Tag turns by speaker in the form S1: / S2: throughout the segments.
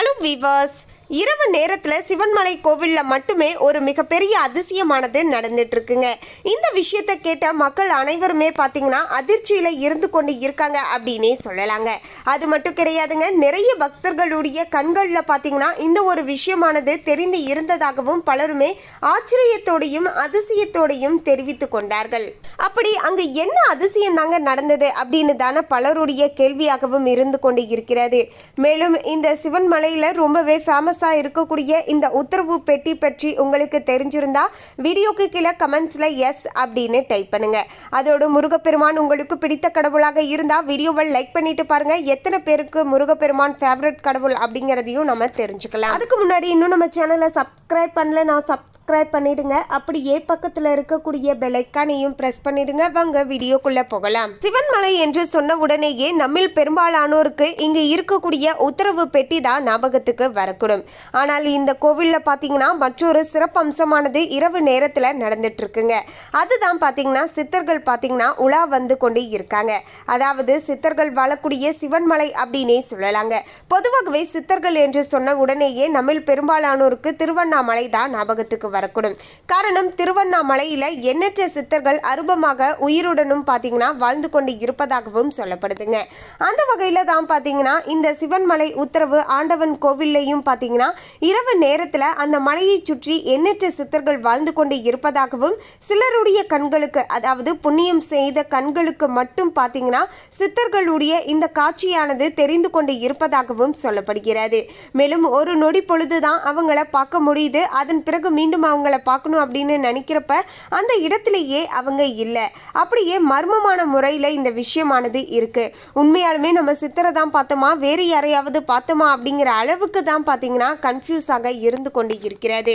S1: Hello viewers, இரவு நேரத்தில் சிவன்மலை கோவிலில் மட்டுமே ஒரு மிகப்பெரிய அதிசயமானது நடந்துட்டு இருக்குங்க. இந்த விஷயத்தை கேட்ட மக்கள் அனைவருமே பார்த்தீங்கன்னா அதிர்ச்சியில் இருந்து கொண்டு இருக்காங்க அப்படின்னே சொல்லலாங்க. அது மட்டும் கிடையாதுங்க, நிறைய பக்தர்களுடைய கண்களில் பார்த்தீங்கன்னா இந்த ஒரு விஷயமானது தெரிந்து இருந்ததாகவும் பலருமே ஆச்சரியத்தோடையும் அதிசயத்தோடையும் தெரிவித்து கொண்டார்கள். அப்படி அங்கு என்ன அதிசயம் தாங்க நடந்தது அப்படின்னு தானே பலருடைய கேள்வியாகவும் இருந்து கொண்டு இருக்கிறது. மேலும் இந்த சிவன்மலையில் ரொம்பவே ஃபேமஸாக இருக்கக்கூடிய இந்த உத்தரவு பெட்டி பற்றி உங்களுக்கு தெரிஞ்சிருந்தா வீடியோக்கு கீழே கமெண்ட்ஸில் எஸ் அப்படின்னு டைப் பண்ணுங்க. அதோடு முருகப்பெருமான் உங்களுக்கு பிடித்த கடவுளாக இருந்தால் வீடியோவை லைக் பண்ணிட்டு பாருங்க. எத்தனை பேருக்கு முருகப்பெருமான் ஃபேவரட் கடவுள் அப்படிங்கிறதையும் நம்ம தெரிஞ்சுக்கலாம். அதுக்கு முன்னாடி இன்னும் நம்ம சேனலை சப்ஸ்கிரைப் பண்ணல, நான் சப்ஸ்கிரைப் பண்ணிடுங்க. அப்படியே பக்கத்தில் இருக்கக்கூடிய பெல் ஐக்கானையும் பிரஸ் பண்ணிடுங்க. வாங்க வீடியோக்குள்ள போகலாம். சிவன்மலை என்று சொன்ன உடனேயே நம்மில் பெரும்பாலானோருக்கு இங்கு இருக்கக்கூடிய உத்தரவு பெட்டி தான் ஞாபகத்துக்கு வரக்கூடும். ஆனால் இந்த கோவிலில் பார்த்தீங்கன்னா மற்றொரு சிறப்பம்சமானது இரவு நேரத்தில் நடந்துட்டு இருக்குங்க. அதுதான் பார்த்தீங்கன்னா சித்தர்கள் பார்த்தீங்கன்னா உலா வந்து கொண்டு இருக்காங்க. அதாவது சித்தர்கள் வாழக்கூடிய சிவன்மலை அப்படின்னே சொல்லலாங்க. பொதுவாகவே சித்தர்கள் என்று சொன்ன உடனேயே நம்மில் பெரும்பாலானோருக்கு திருவண்ணாமலை தான் ஞாபகத்துக்கு வரக்கூடும். காரணம், திருவண்ணாமலையில் எண்ணற்ற சித்தர்கள் அருபமாக உயிருடனும் பார்த்தீங்கன்னா வாழ்ந்து கொண்டு இருப்பதாகவும் சொல்லப்படுதுங்க. அந்த வகையில் தான் பார்த்தீங்கன்னா இந்த சிவன்மலை உத்தரவு ஆண்டவன் கோவில்லையும் பார்த்தீங்கன்னா இரவு நேரத்தில் அந்த மலையை சுற்றி எண்ணற்ற சித்தர்கள் வாழ்ந்து கொண்டு இருப்பதாகவும் சிலருடைய கண்களுக்கு, அதாவது புண்ணியம் செய்த கண்களுக்கு மட்டும் பார்த்தீங்கன்னா சித்தர்களுடைய இந்த காட்சியானது தெரிந்து கொண்டு இருப்பதாகவும் சொல்லப்படுகிறது. மேலும் ஒரு நொடி பொழுதுதான் அவங்கள பார்க்க முடியுது. அதன் பிறகு மீண்டும் அவங்கள பார்க்கணும் அப்படின்னு நினைக்கிறப்ப அந்த இடத்திலேயே அவங்க இல்லை. அப்படியே மர்மமான முறையில் இந்த விஷயமானது இருக்கு. உண்மையாலுமே நம்ம சித்தரை தான் பார்த்தோமா, வேறு யாரையாவது பார்த்தோமா அப்படிங்கிற அளவுக்கு தான் பார்த்தீங்கன்னா கன்ஃபியூஸாக இருந்து கொண்டு இருக்கிறது.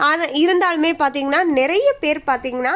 S1: ஆனால் இருந்தாலுமே பார்த்தீங்கன்னா நிறைய பேர் பார்த்தீங்கன்னா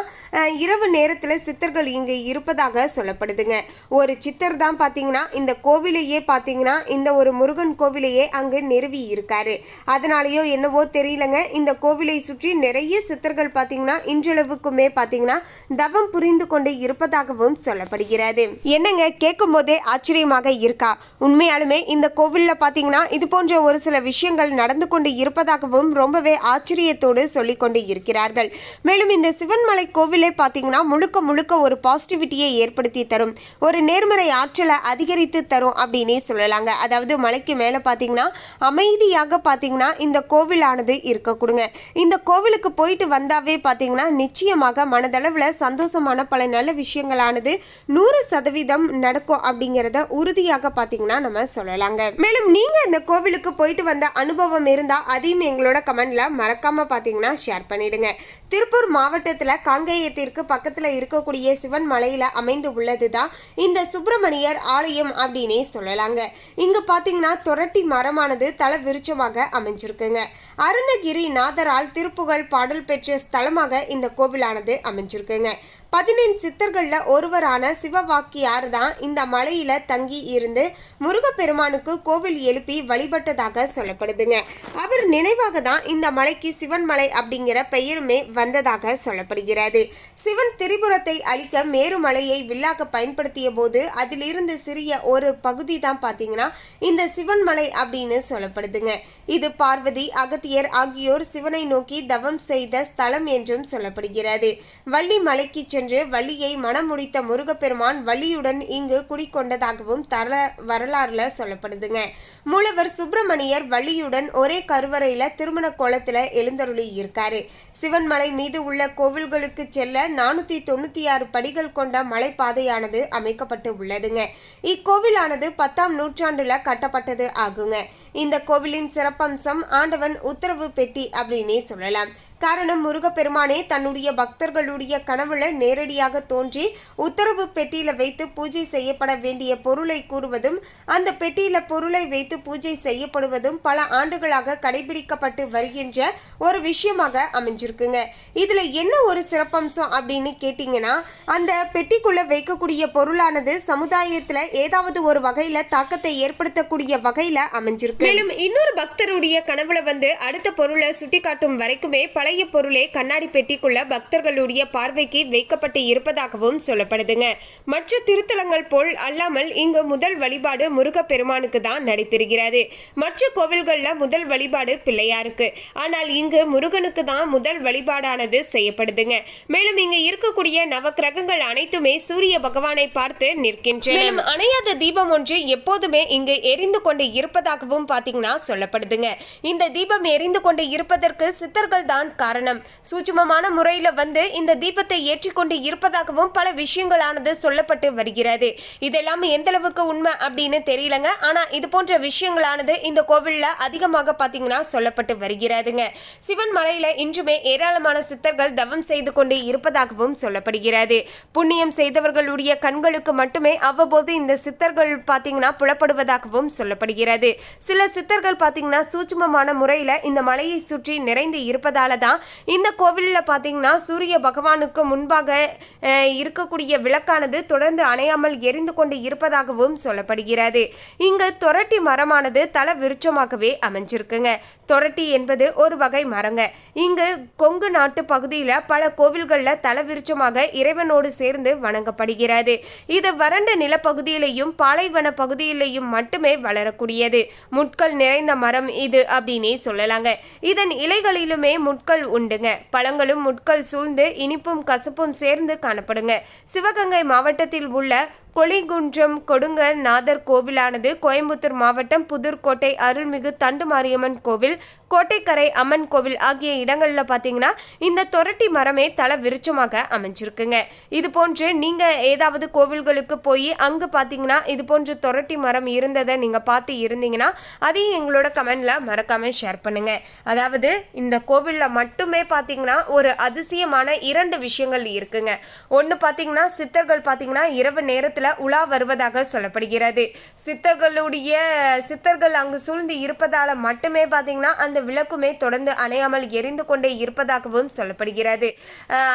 S1: இரவு நேரத்தில் சித்தர்கள் இங்கே இருப்பதாக சொல்லப்படுதுங்க. ஒரு சித்தர் தான் பார்த்தீங்கன்னா இந்த கோவிலையே பார்த்தீங்கன்னா இந்த ஒரு முருகன் கோவிலையே அங்கு நிறுவி இருக்காரு. அதனாலேயோ என்னவோ தெரியலங்க, இந்த கோவிலை சுற்றி நிறைய சித்தர்கள் பார்த்தீங்கன்னா இன்றளவுக்குமே பார்த்தீங்கன்னா தவம் புரிந்து கொண்டு இருப்பதாகவும் சொல்லப்படுகிறது. என்னங்க, கேட்கும் போதே ஆச்சரியமாக இருக்கா? உண்மையாலுமே இந்த கோவிலில் பார்த்தீங்கன்னா இது போன்ற ஒரு சில விஷயங்கள் நடந்து கொண்டு இருப்பதாகவும் ரொம்பவே ஆச்சரியத்தோடு சொல்லிக் கொண்டு இருக்கிறார்கள். மேலும் இந்த சிவன்மலை கோவிலை பார்த்தீங்கன்னா முழுக்க முழுக்க ஒரு பாசிட்டிவிட்டியை ஏற்படுத்தி தரும், ஒரு நேர்மறை ஆற்றலை அதிகரித்து தரும் அப்படின்னே சொல்லலாங்க. அதாவது மலைக்கு மேலே பார்த்தீங்கன்னா அமைதியாக பார்த்தீங்கன்னா இந்த கோவிலானது இருக்க கொடுங்க. இந்த கோவிலுக்கு போயிட்டு வந்தாவே பார்த்தீங்கன்னா நிச்சயமாக மனதளவில் சந்தோஷமான பல நல்ல விஷயங்களானது 100% நடக்கும் அப்படிங்கிறத உறுதியாக பார்த்தீங்கன்னா நம்ம சொல்லலாங்க. மேலும் நீங்க இந்த கோவிலுக்கு போயிட்டு வந்த அனுபவம் இருந்தா அதையும் எங்களோட கமெண்ட்ல மறக்காம பார்த்தீங்கன்னா ஷேர் பண்ணிடுங்க. திருப்பூர் மாவட்டத்தில் காங்கேயத்திற்கு பக்கத்தில் இருக்கக்கூடிய சிவன் மலையில் அமைந்து உள்ளது தான் இந்த சுப்பிரமணியர் ஆலயம் அப்படின்னே சொல்லலாங்க. இங்கே பார்த்தீங்கன்னா தொரட்டி மரமானது தல விருட்சமாக அமைஞ்சிருக்குங்க. அருணகிரி நாதரால் திருப்புகழ் பாடல் பெற்ற ஸ்தலமாக இந்த கோவிலானது அமைஞ்சிருக்குங்க. 15 சித்தர்களில் ஒருவரான சிவவாக்கியார் தான் இந்த மலையில தங்கி இருந்து முருகப்பெருமானுக்கு கோவில் எழுப்பி வழிபட்டதாக சொல்லப்படுதுங்க. அவர் நினைவாக தான் இந்த மலைக்கு சிவன்மலை அப்படிங்கிற பெயருமே வந்ததாக சொல்லப்படுகிறது. சிவன் திரிபுரத்தை அழிக்க மேருமலையை வில்லாக பயன்படுத்திய போது அதிலிருந்து சிறிய ஒரு பகுதி தான் பார்த்தீங்கன்னா இந்த சிவன்மலை அப்படின்னு சொல்லப்படுதுங்க. இது பார்வதி, அகத்தியர் ஆகியோர் சிவனை நோக்கி தவம் செய்த ஸ்தலம் என்றும் சொல்லப்படுகிறது. வள்ளி மலைக்கு சென்று வள்ளியை மனம் முடித்த முருகப்பெருமான் வள்ளியுடன் இங்கு குடிக்கொண்டதாகவும் வரலாறுல சொல்லப்படுதுங்க. மூலவர் சுப்பிரமணியர் வள்ளியுடன் ஒரே கருவறையில திருமண கோலத்துல எழுந்தருளி இருக்காரு. சிவன்மலை மீது உள்ள கோவில்களுக்கு செல்ல 496 படிகள் கொண்ட மலைப்பாதையானது அமைக்கப்பட்டு உள்ளதுங்க. இக்கோவிலானது 10ஆம் நூற்றாண்டுல கட்டப்பட்டது ஆகுங்க. இந்த கோவிலின் சிறப்பம்சம் ஆண்டவன் உத்தரவு பெட்டி அப்படின்னே சொல்லலாம். காரணம், முருகப்பெருமானே தன்னுடைய பக்தர்களுடைய கனவுல நேரடியாக தோன்றி உத்தரவு பெட்டியில வைத்து பூஜை செய்யப்பட வேண்டிய பொருளை கூறுவதும் அந்த பெட்டியில பொருளை வைத்து பூஜை செய்யப்படுவதும் பல ஆண்டுகளாக கடைபிடிக்கப்பட்டு வருகின்ற ஒரு விஷயமாக அமைஞ்சிருக்குங்க. இதுல என்ன ஒரு சிறப்பம்சம் அப்படின்னு கேட்டீங்கன்னா, அந்த பெட்டிக்குள்ள வைக்கக்கூடிய பொருளானது சமுதாயத்துல ஏதாவது ஒரு வகையில தாக்கத்தை ஏற்படுத்தக்கூடிய வகையில அமைஞ்சிருக்கு. மேலும் இன்னொரு பக்தருடைய கனவுல வந்து அடுத்த பொருளை சுட்டி காட்டும் வரைக்குமே பல பழைய பொருளே கண்ணாடி பெட்டிக்குள்ள பக்தர்களுடைய பார்வைக்கு வைக்கப்பட்டு இருப்பதாகவும் சொல்லப்படுதுங்க. மற்ற திருத்தலங்கள் போல் அல்லாமல் இங்கு முதல் வழிபாடு முருகப்பெருமானுக்கு தான் நடைபெறுகிறது. மற்ற கோவில்கள்ல முதல் வழிபாடு பிள்ளையாருக்கு, ஆனால் இங்கு முருகனுக்கு தான் முதல் வழிபாடானது செய்யப்படுதுங்க. மேலும் இங்கு இருக்கக்கூடிய நவக்கிரகங்கள் அனைத்துமே சூரிய பகவானை பார்த்து நிற்கின்றன. மேலும் அணையாத தீபம் ஒன்று எப்போதுமே இங்கு எரிந்து கொண்டு இருப்பதாகவும் பாத்தீங்கன்னா சொல்லப்படுதுங்க. இந்த தீபம் எரிந்து கொண்டு இருப்பதற்கு சித்தர்கள் தான் காரணம். சூட்சுமமான முறையில வந்து இந்த தீபத்தை ஏற்றி கொண்டு இருப்பதாகவும் பல விஷயங்களானது சொல்லப்பட்டு வருகிறது. இதெல்லாம் எந்த அளவுக்கு உண்மை அப்படின்னு தெரியலங்க. ஆனா இது போன்ற விஷயங்களானது இந்த கோவில்ல அதிகமாக பாத்தீங்கன்னா சொல்லப்பட்டு வருகிறதுங்க. சிவன் மலையில இன்றுமே ஏராளமான சித்தர்கள் தவம் செய்து கொண்டு இருப்பதாகவும் சொல்லப்படுகிறது. புண்ணியம் செய்தவர்களுடைய கண்களுக்கு மட்டுமே அவ்வப்போது இந்த சித்தர்கள் பாத்தீங்கன்னா புலப்படுவதாகவும் சொல்லப்படுகிறது. சில சித்தர்கள் பாத்தீங்கன்னா சூட்சுமமான முறையில இந்த மலையை சுற்றி நிறைந்து இருப்பதால தான் இந்த கோவில்ல பாத்தீங்கன்னா சூரிய பகவானுக்கு முன்பாக இருக்கக்கூடிய விளக்கானது தொடர்ந்து அணையாமல் எரிந்து கொண்டு இருப்பதாகவும் சொல்லப்படுகிறது. இங்கு தொரட்டி மரமானது தல விருட்சமாகவே அமைஞ்சிருக்குங்க. தொரட்டி என்பது ஒரு வகை மரங்க. இங்கு கொங்கு நாட்டு பகுதியில பல கோவில்கள்ல தல விருட்சமாக இறைவனோடு சேர்ந்து வணங்கப்படுகிறது. இது வறண்ட நிலப்பகுதியிலையும் பாலைவன பகுதியிலையும் மட்டுமே வளரக்கூடியது. முட்கள் நிறைந்த மரம் இது அப்படின்னே சொல்லலாங்க. இதன் இலைகளிலுமே முட்கள் உண்டுங்க. பழங்களும் முட்கள் சூழ்ந்து இனிப்பும் கசப்பும் சேர்ந்து காணப்படுங்க. சிவகங்கை மாவட்டத்தில் உள்ள கொலிகுன்றம் கொடுங்க நாதர் கோவிலானது கோயம்புத்தூர் மாவட்டம் புதுர்கோட்டை அருள்மிகு தண்டுமாரியம்மன் கோவில், கோட்டைக்கரை அம்மன் கோவில் ஆகிய இடங்கள்ல பாத்தீங்கன்னா இந்த தொரட்டி மரமே தல விருட்சமாக அமைஞ்சிருக்குங்க. இது போன்று நீங்க ஏதாவது கோவில்களுக்கு போய் அங்கு பாத்தீங்கன்னா இது போன்று தொரட்டி மரம் இருந்ததை நீங்க பார்த்து இருந்தீங்கன்னா அதையும் எங்களோட கமெண்ட்ல மறக்காம ஷேர் பண்ணுங்க. அதாவது இந்த கோவில்ல மட்டுமே பாத்தீங்கன்னா ஒரு அதிசயமான 2 விஷயங்கள் இருக்குங்க. ஒன்று பாத்தீங்கன்னா சித்தர்கள் பாத்தீங்கன்னா இரவு நேரத்துல உலா வருவதாக சொல்லப்படுகிறது. சித்தர்கள் அங்கு சூழ்ந்து இருப்பதால மட்டுமே பாத்தீங்கன்னா அந்த விளக்குமே தொடர்ந்து அணையாமல் எரிந்து கொண்டே இருப்பதாகவும் சொல்லப்படுகிறது.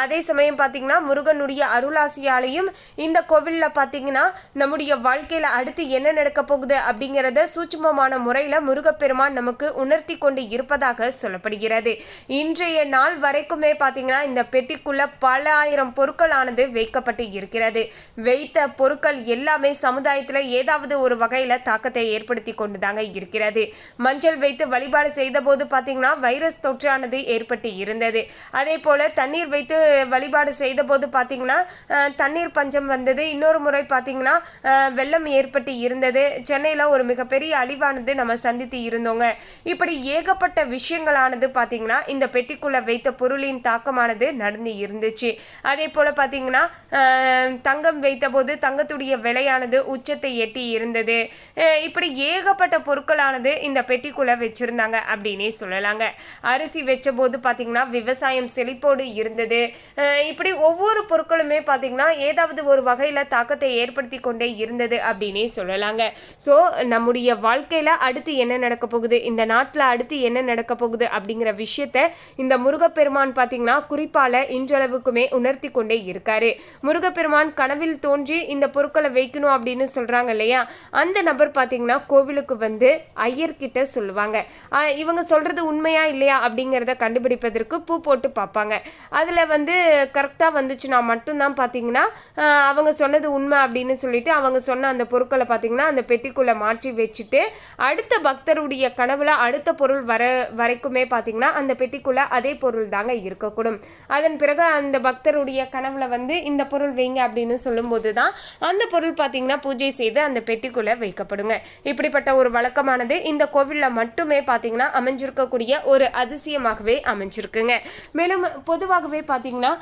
S1: அதே சமயம் பாத்தீங்கன்னா முருகனுடைய அருளாசியாலையும் இந்த கோவில்ல பாத்தீங்கன்னா நம்முடைய வாழ்க்கையில அடுத்து என்ன நடக்க போகுது அப்படிங்கறத சூட்சுமமான முறையில முருகப்பெருமான் நமக்கு உணர்த்தி கொண்டு இருப்பதாக சொல்லப்படுகிறது. இன்றைய நாள் வரைக்குமே பாத்தீங்கன்னா இந்த பெட்டிக்குள்ள பல ஆயிரம் பொருட்களானது வைக்கப்பட்டு இருக்கிறது. வைத்த பொருட்கள் எல்லாமே சமுதாயத்துல ஏதாவது ஒரு வகையில தாக்கத்தை ஏற்படுத்தி கொண்டுதாங்க இருக்கிறது. மஞ்சள் வைத்து வழிபாடு செய்த போது பாத்தீங்கன்னா வைரஸ் தொற்றானது ஏற்பட்டு இருந்தது. அதே போல தண்ணீர் வைத்து வழிபாடு செய்த போது பாத்தீங்கன்னா தண்ணீர் பஞ்சம் வந்தது. இன்னொரு முறை பாத்தீங்கன்னா வெள்ளம் ஏற்பட்டு இருந்தது. சென்னையில ஒரு மிகப்பெரிய அழிவானது நம்ம சந்தித்து இருந்தோங்க. இப்படி ஏகப்பட்ட விஷயங்களானது பாத்தீங்கன்னா இந்த பெட்டிக்குள்ள வைத்த பொருளின் தாக்கமானது நடந்து இருந்துச்சு. அதே போல பாத்தீங்கன்னா தங்கம் வைத்த போது தங்கத்துடைய விலையானது உச்சத்தை எட்டி இருந்தது. இப்படி ஏகப்பட்ட பொருட்களானது இந்த பெட்டிக்குள்ள வச்சிருந்தாங்க அப்படின்னே சொல்லலாங்க. அரிசி வச்ச போது பாத்தீங்கன்னா விவசாயம் செழிப்போடு இருந்தது. இப்படி ஒவ்வொரு பொருட்களுமே பாத்தீங்கன்னா ஏதாவது ஒரு வகையில தாக்கத்தை ஏற்படுத்தி கொண்டே இருந்தது அப்படின்னே சொல்லலாங்க. ஸோ நம்முடைய வாழ்க்கையில அடுத்து என்ன நடக்க போகுது, இந்த நாட்டில் அடுத்து என்ன நடக்க போகுது அப்படிங்கிற விஷயத்த இந்த முருகப்பெருமான் பாத்தீங்கன்னா குறிப்பால இன்றளவுக்குமே உணர்த்தி கொண்டே இருக்காரு. முருகப்பெருமான் கனவில் தோன்றி இந்த பொருட்களை வைக்கணும் அப்படின்னு சொல்றாங்க இல்லையா, அந்த நபர் பாத்தீங்கன்னா கோவிலுக்கு வந்து ஐயர்கிட்ட சொல்லுவாங்க. இவங்க சொல்றது உண்மையா இல்லையா அப்படிங்கிறத கண்டுபிடிப்பதற்கு பூ போட்டு பார்ப்பாங்க. அதுல வந்து கரெக்டா வந்துச்சுன்னா மட்டும்தான் பாத்தீங்கன்னா அவங்க சொன்னது உண்மை அப்படின்னு சொல்லிட்டு அவங்க சொன்ன அந்த பொருட்களை பாத்தீங்கன்னா அந்த பெட்டிக்குள்ள மாற்றி வச்சுட்டு அடுத்த பக்தருடைய கனவுல அடுத்த பொருள் வரைக்குமே பாத்தீங்கன்னா அந்த பெட்டிக்குள்ள அதே பொருள் தாங்க இருக்கக்கூடும். அதன் பிறகு அந்த பக்தருடைய கனவுல வந்து இந்த பொருள் வைங்க அப்படின்னு சொல்லும் போதுதான் அந்த பொருள் பாத்தீங்கன்னா பூஜை செய்து அந்த பெட்டிக்குள்ள வைக்கப்படுங்க. இப்படிப்பட்ட ஒரு வழக்கமானது இந்த கோவில்ல மட்டுமே பாத்தீங்கன்னா அமைஞ்சிருக்கக்கூடிய ஒரு அதிசயமாகவே அமைஞ்சிருக்குங்க. மேலும் பொதுவாகவே பாத்தீங்கன்னா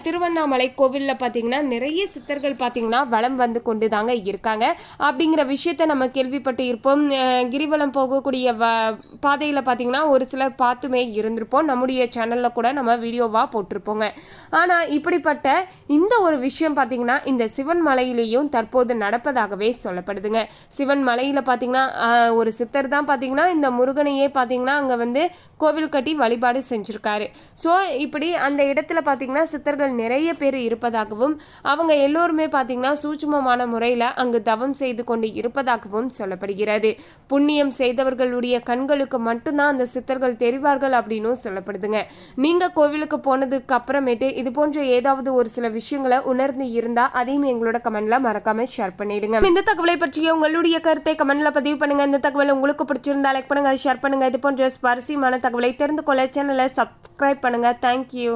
S1: திருவண்ணாமலை கோவில்ல பாத்தீங்கன்னா நிறைய சித்தர்கள் பாத்தீங்கன்னா வலம் வந்து கொண்டு தாங்க இருக்காங்க அப்படிங்கிற விஷயத்த நம்ம கேள்விப்பட்டு இருப்போம். கிரிவலம் போகக்கூடிய பாதையில பாத்தீங்கன்னா ஒரு சிலர் பார்த்துமே இருந்திருப்போம். நம்முடைய சேனல்ல கூட நம்ம வீடியோவா போட்டிருப்போங்க. ஆனா இப்படிப்பட்ட இந்த ஒரு விஷயம் பாத்தீங்கன்னா இந்த சிவன் மலையிலேயே வழிபாடுகளையும் தற்போது நடப்பதாகவே சொல்லப்படுதுங்க. சிவன் மலையில் பார்த்தீங்கன்னா ஒரு சித்தர் தான் பார்த்தீங்கன்னா இந்த முருகனையே பார்த்தீங்கன்னா அங்கே வந்து கோவில் கட்டி வழிபாடு செஞ்சுருக்காரு. ஸோ இப்படி அந்த இடத்துல பார்த்தீங்கன்னா சித்தர்கள் நிறைய பேர் இருப்பதாகவும் அவங்க எல்லோருமே பார்த்தீங்கன்னா சூட்சுமமான முறையில் அங்கு தவம் செய்து கொண்டு இருப்பதாகவும் சொல்லப்படுகிறது. புண்ணியம் செய்தவர்களுடைய கண்களுக்கு மட்டும்தான் அந்த சித்தர்கள் தெரிவார்கள் அப்படின்னு சொல்லப்படுதுங்க. நீங்கள் கோவிலுக்கு போனதுக்கு அப்புறமேட்டு இது போன்ற ஏதாவது ஒரு சில விஷயங்களை உணர்ந்து இருந்தால் அதையும் எங்களோட கமெண்ட்ல மறக்காம ஷேர் பண்ணிடுங்க. இந்த தகவலை பற்றிய உங்களுடைய கருத்தை கமெண்ட்ல பதிவு பண்ணுங்க. இந்த தகவல் உங்களுக்கு பிடிச்சிருந்தா லைக் பண்ணுங்க, ஷேர் பண்ணுங்க. இது போன்ற சுவாரஸ்யமான தகவலை தெரிந்து கொள்ள சேனலை சப்ஸ்கிரைப் பண்ணுங்க. தேங்க்யூ.